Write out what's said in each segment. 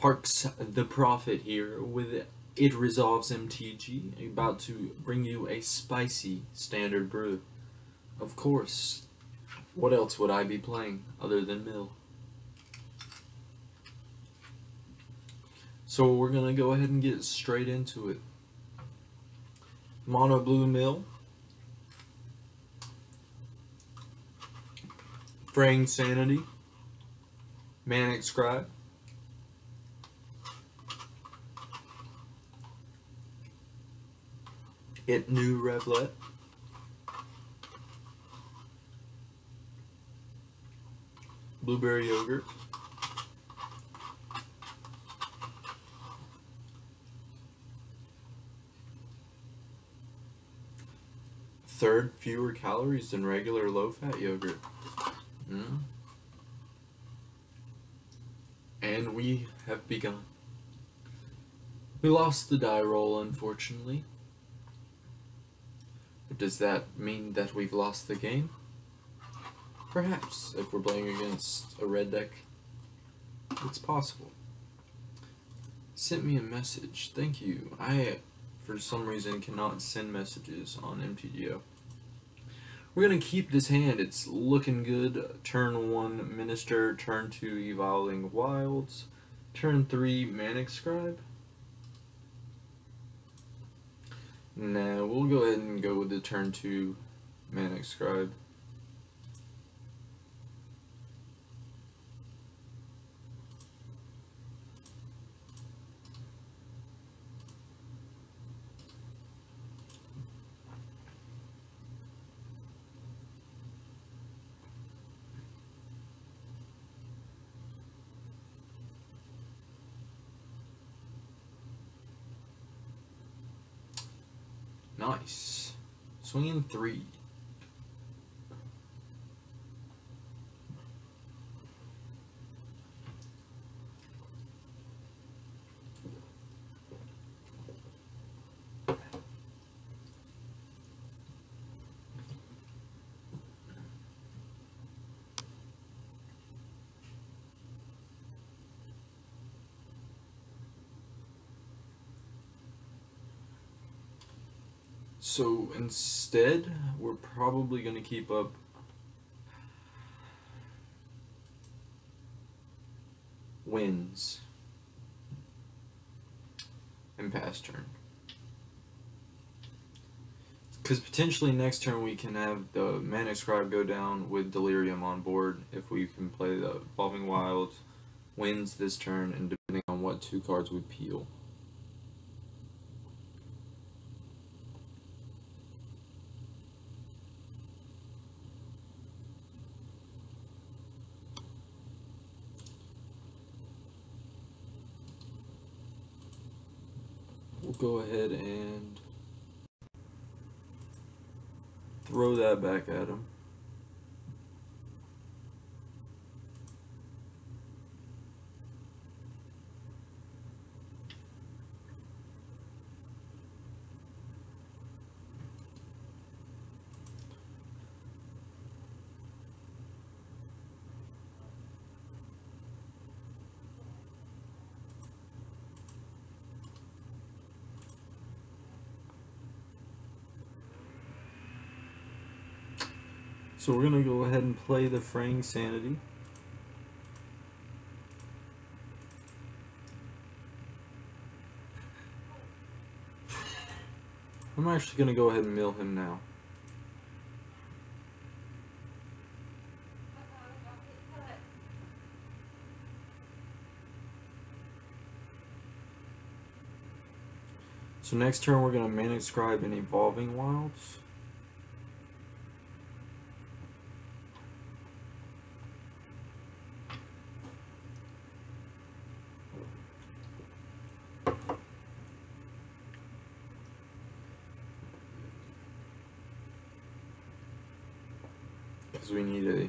Parks the Prophet here with It Resolves MTG, about to bring you a spicy standard brew. Of course, what else would I be playing other than Mill? So we're going to go ahead and get straight into it. Mono Blue Mill, Fraying Sanity, Manic Scribe, It New Revlet, Blueberry Yogurt, third fewer calories than regular low-fat yogurt. And we have begun. We lost the die roll, unfortunately. But does that mean that we've lost the game? Perhaps, if we're playing against a red deck. It's possible. Sent me a message. Thank you. I, for some reason, cannot send messages on MTGO. We're going to keep this hand. It's looking good. Turn 1, Minister. Turn 2, Evolving Wilds. Turn 3, Manic Scribe. Nah, we'll go ahead and go with the turn 2, Manic Scribe. Nice. Swinging 3. So instead, we're probably going to keep up wins and pass turn. Because potentially next turn we can have the Manic Scribe go down with Delirium on board if we can play the Evolving Wilds, wins this turn, and depending on what 2 cards we peel. We'll go ahead and throw that back at him. So we're going to go ahead and play the Fraying Sanity. I'm actually going to go ahead and mill him now. So next turn we're going to Manic Scribe and Evolving Wilds. Because we need a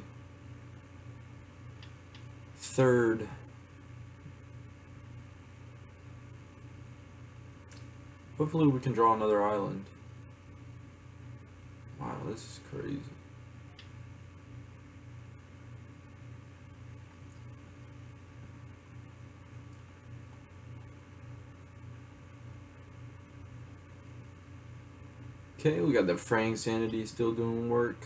third hopefully we can draw another island. Wow, this is crazy. Okay, we got the Fraying Sanity still doing work.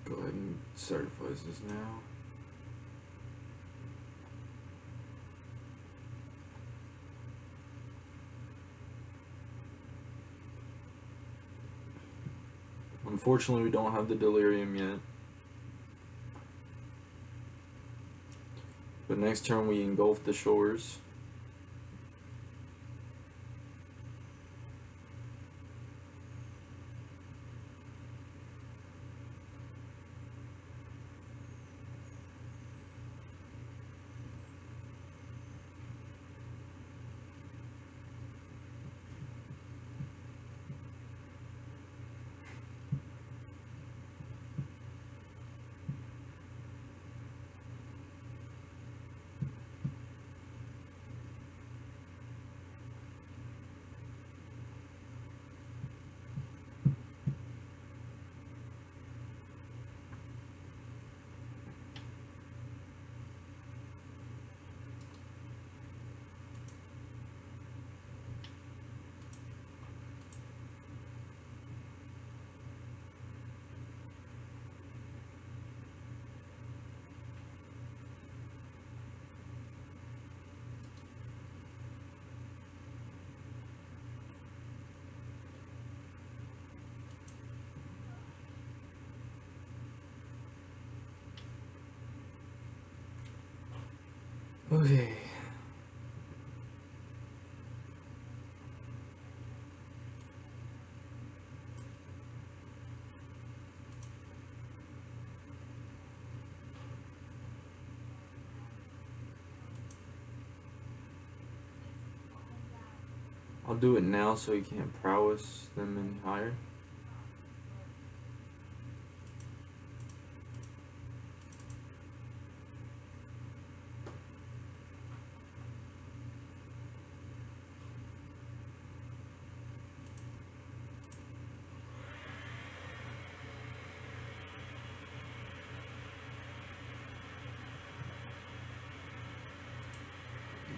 Go ahead and certify this now. Unfortunately, we don't have the delirium yet. But next turn we engulf the shores. Okay. I'll do it now so he can't prowess them any higher.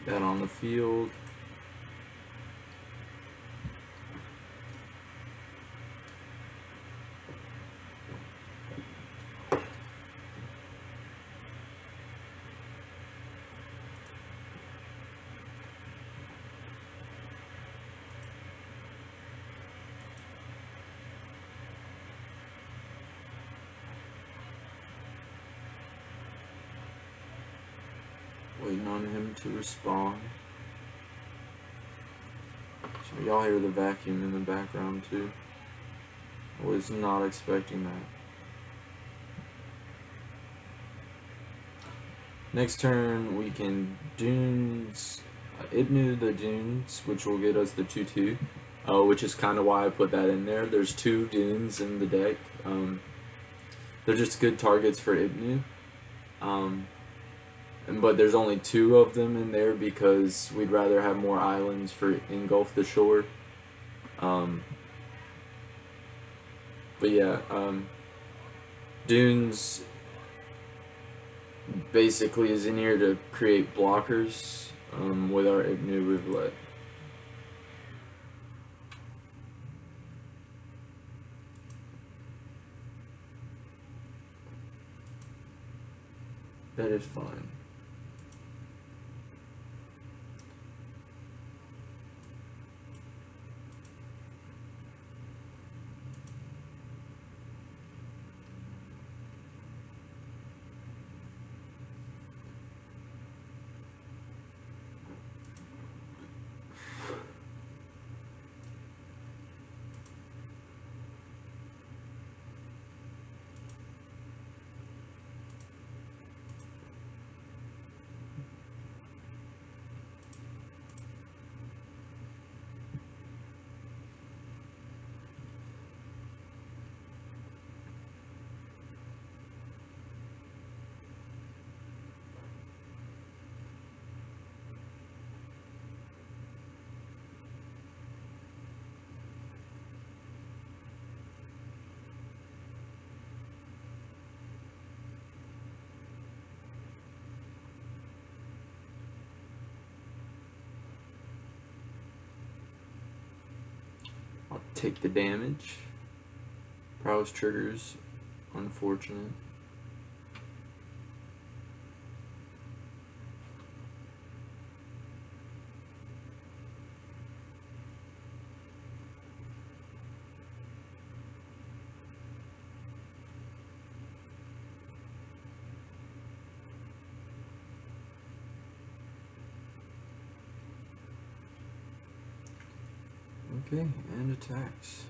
Get that on the field. Waiting on him to respond. So y'all hear the vacuum in the background too. I was not expecting that. Next turn we can Dunes, Ibnu the Dunes, which will get us the 2/2, which is kind of why I put that in there. There's 2 Dunes in the deck. They're just good targets for Ibnu. But there's only 2 of them in there because we'd rather have more islands for engulf the shore. But yeah, Dunes basically is in here to create blockers with our Ibnu Rivulet. That is fine. take the damage. Prowess triggers, unfortunate. Okay, and attacks.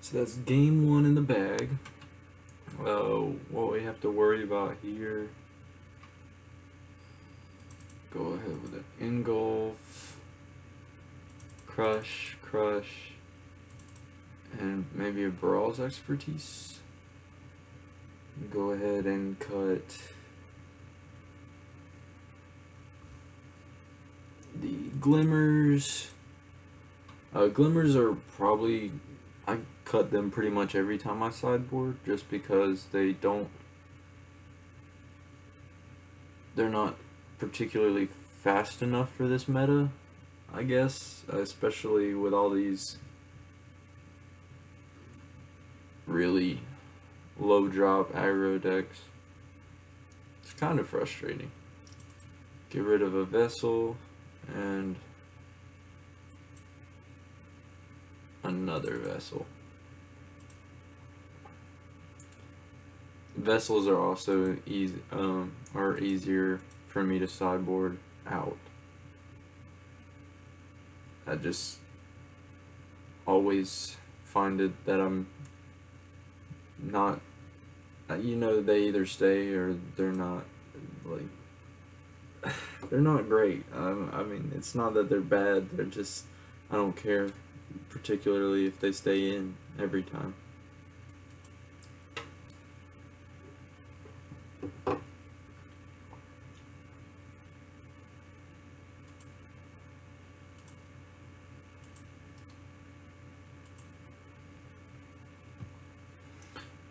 So that's game one in the bag. What we have to worry about here. Go ahead with an engulf, crush, and maybe a brawl's expertise. Go ahead and cut the glimmers. Glimmers are probably, I cut them pretty much every time I sideboard, just because they're not particularly fast enough for this meta, I guess, especially with all these really low drop aggro decks. It's kind of frustrating. Get rid of a vessel and another vessel. Vessels are also easier for me to sideboard out. I just always find it that I'm not, they either stay or they're not, like, they're not great. I mean, it's not that they're bad, they're just, I don't care particularly if they stay in every time.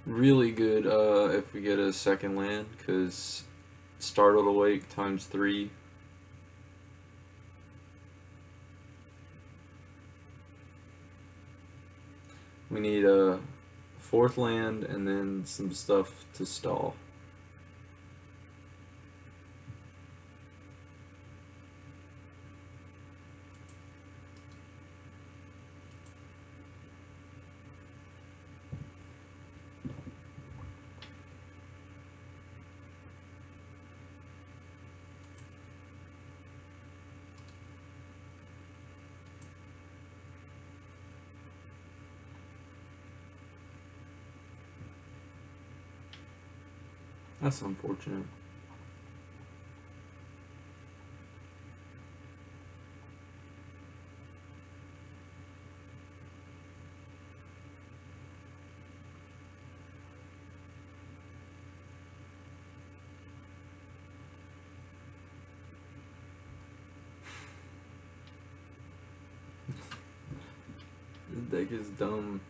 Really good if we get a second land, because Startled Awake times 3. We need a fourth land and then some stuff to stall. That's unfortunate. This deck is dumb.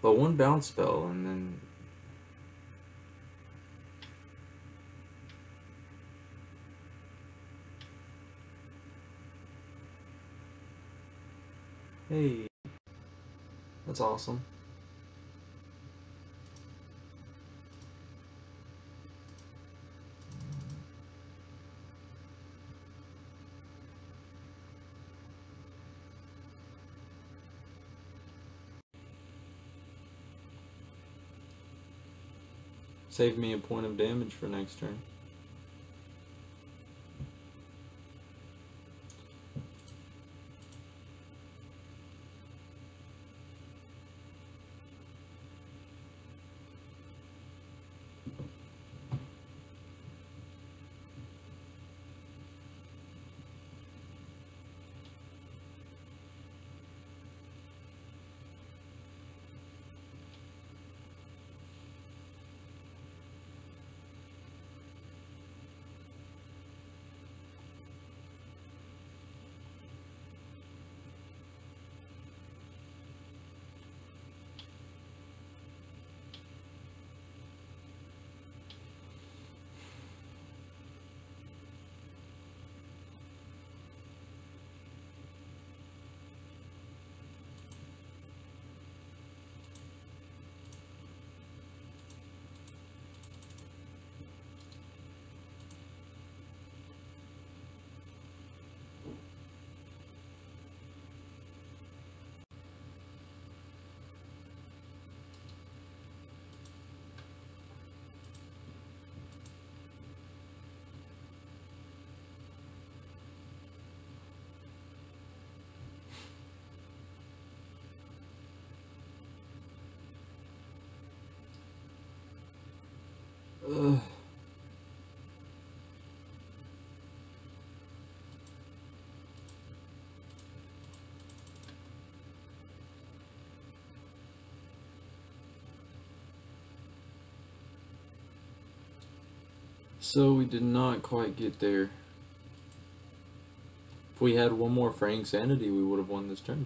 But one bounce spell and then... Hey. That's awesome. Save me a point of damage for next turn. Ugh. So we did not quite get there. If we had one more Fraying Sanity, we would have won this turn.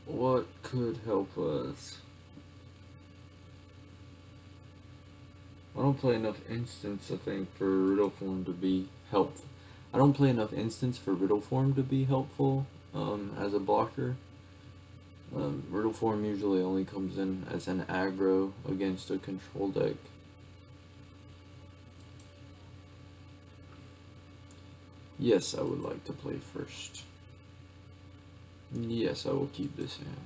What could help us? I don't play enough instants, I think, for Riddle Form to be helpful. I don't play enough instants for Riddle Form to be helpful as a blocker. Riddle Form usually only comes in as an aggro against a control deck. Yes, I would like to play first. Yes, I will keep this hand.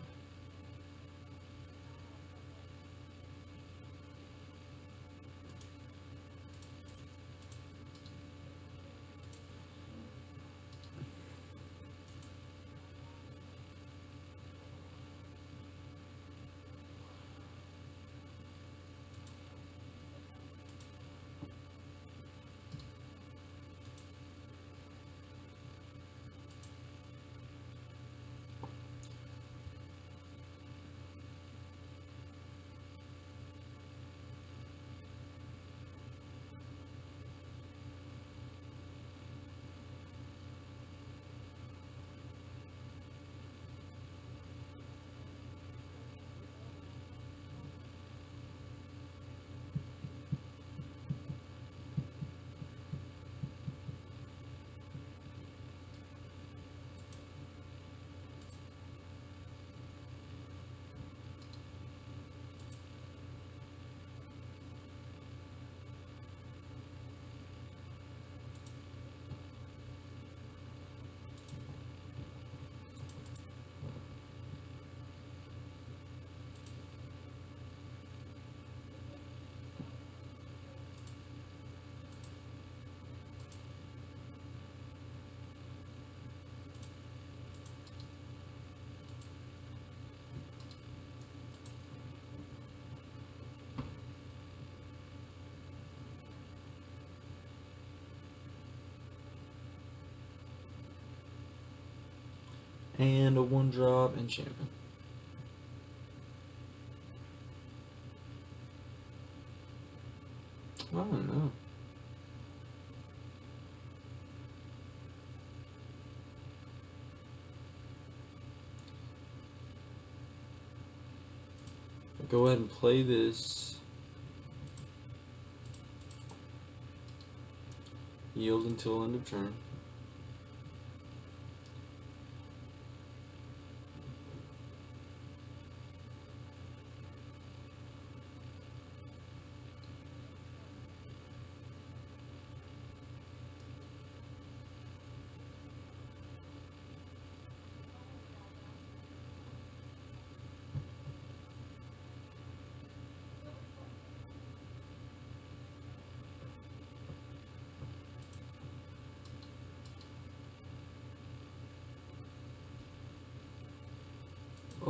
And a 1-drop enchantment. I don't know. Go ahead and play this. Yield until end of turn.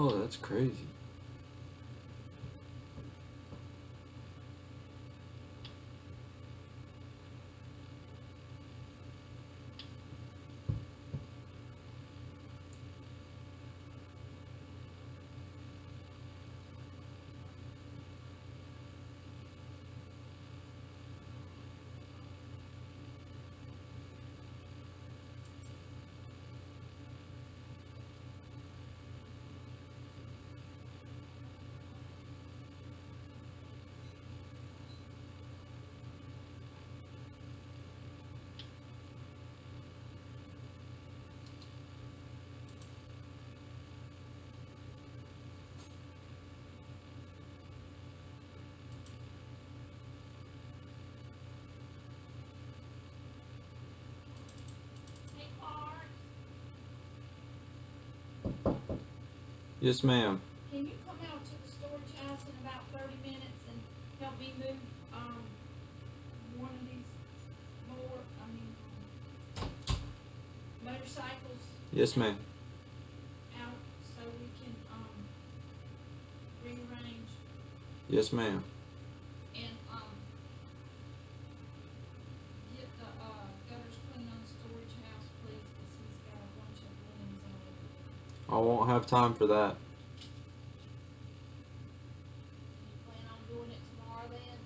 Oh, that's crazy. Yes, ma'am. Can you come out to the storage house in about 30 minutes and help me move, one of these motorcycles Yes, ma'am. out so we can, rearrange Yes, ma'am. and, get the, gutters cleaned on the storage house, please, 'cause he's got a bunch of limbs on it. I won't have time for that. You plan on doing it tomorrow then?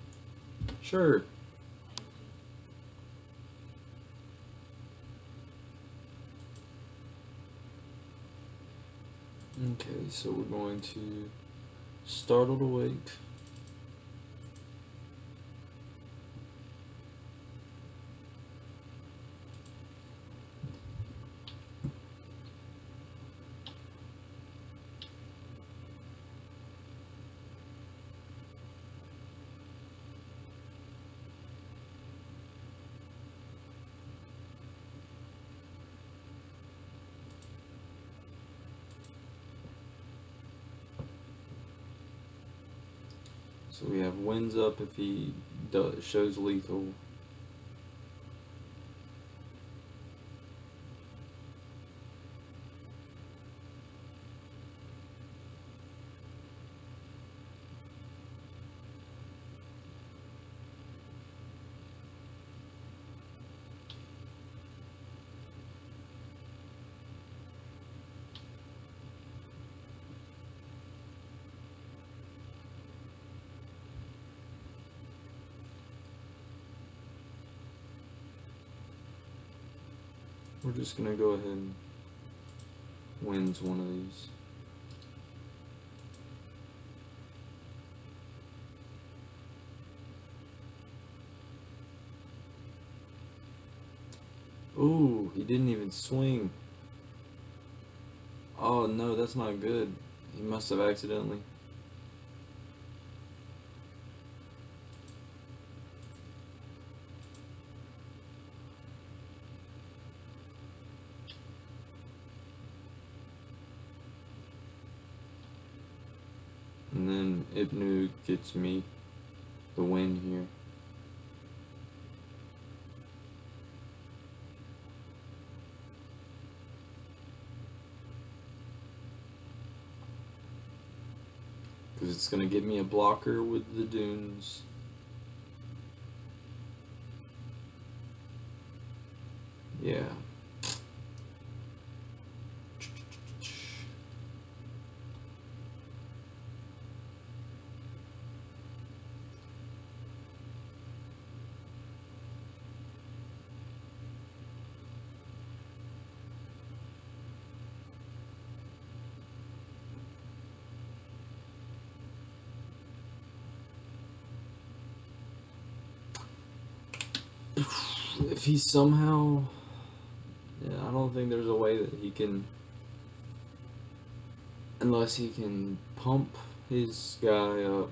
Sure. Thank you. Okay, so we're going to Startled Awake. So we have wins up if he shows lethal. We're just gonna go ahead and wins one of these. Ooh, he didn't even swing. Oh no, that's not good. He must have accidentally. And then Ibnu gets me the win here. Because it's going to get me a blocker with the dunes. Yeah. if he somehow, yeah, I don't think there's a way that he can, unless he can pump his guy up.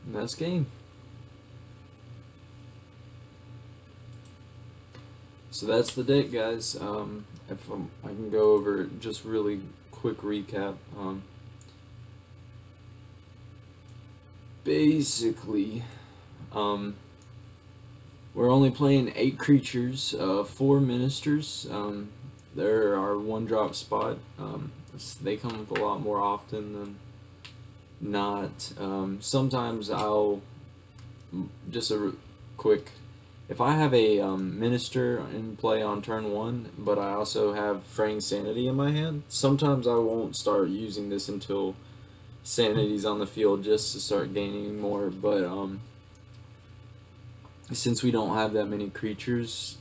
Nice game. So that's the deck, guys. If I can go over just really quick recap. Basically, we're only playing 8 creatures, 4 ministers. There are 1-drop spot. They come up a lot more often than not. Sometimes I'll just a quick. If I have a minister in play on turn 1, but I also have Fraying Sanity in my hand, sometimes I won't start using this until Sanity's on the field just to start gaining more. But since we don't have that many creatures,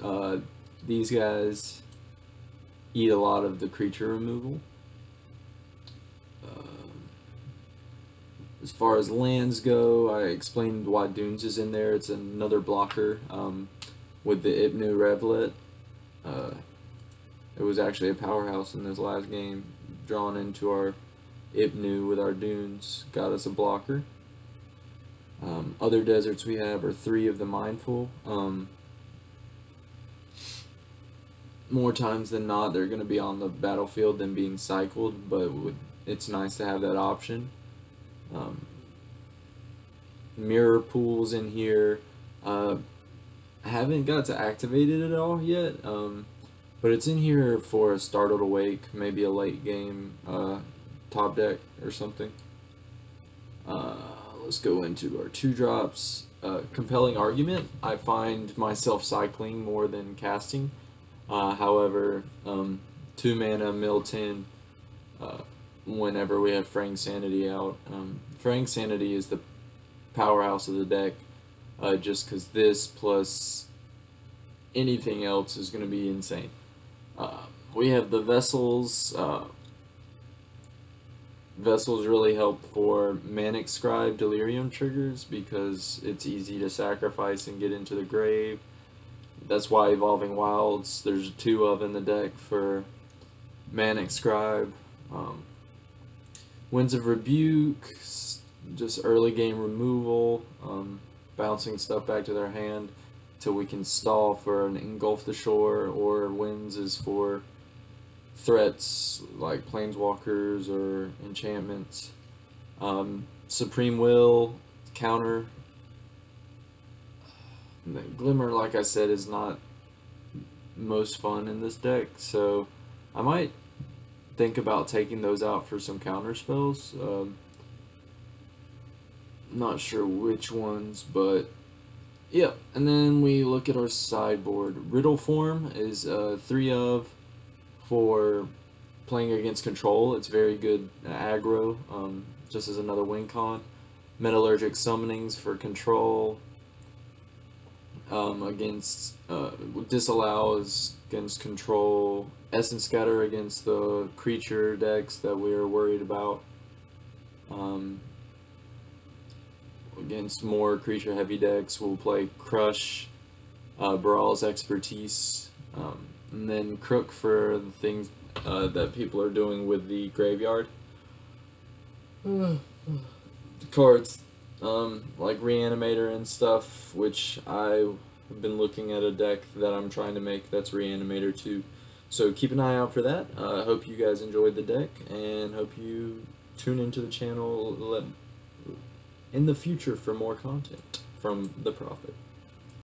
these guys eat a lot of the creature removal. As far as lands go, I explained why Dunes is in there. It's another blocker with the Ibnu Revlet. It was actually a powerhouse in this last game. Drawn into our Ibnu with our Dunes, got us a blocker. Other deserts we have are 3 of the Mindful. More times than not, they're going to be on the battlefield than being cycled, but it's nice to have that option. Mirror pools in here. I haven't got to activate it at all yet, but it's in here for a Startled Awake, maybe a late game top deck or something. Let's go into our 2-drops. Compelling Argument. I find myself cycling more than casting. However, 2 mana, mill 10. Whenever we have Fraying Sanity out. Fraying Sanity is the powerhouse of the deck, just because this plus anything else is going to be insane. We have the Vessels. Vessels really help for Manic Scribe Delirium triggers because it's easy to sacrifice and get into the grave. That's why Evolving Wilds, there's 2 of in the deck for Manic Scribe. Winds of Rebuke, just early game removal, bouncing stuff back to their hand till we can stall for an Engulf the Shore, or Winds is for threats like Planeswalkers or enchantments. Supreme Will, counter. The Glimmer, like I said, is not most fun in this deck, so I might think about taking those out for some counter spells. Not sure which ones, but yeah. And then we look at our sideboard. Riddle Form is 3 of for playing against control. It's very good aggro, just as another win con. Metallurgic Summonings for control. against disallows against control, Essence Scatter against the creature decks that we are worried about. Against more creature heavy decks, we'll play Crush, Brawl's Expertise, and then Crook for the things that people are doing with the graveyard. The cards like Reanimator and stuff, which I have been looking at a deck that I'm trying to make that's Reanimator too. So keep an eye out for that. I hope you guys enjoyed the deck, and hope you tune into the channel in the future for more content from the Prophet.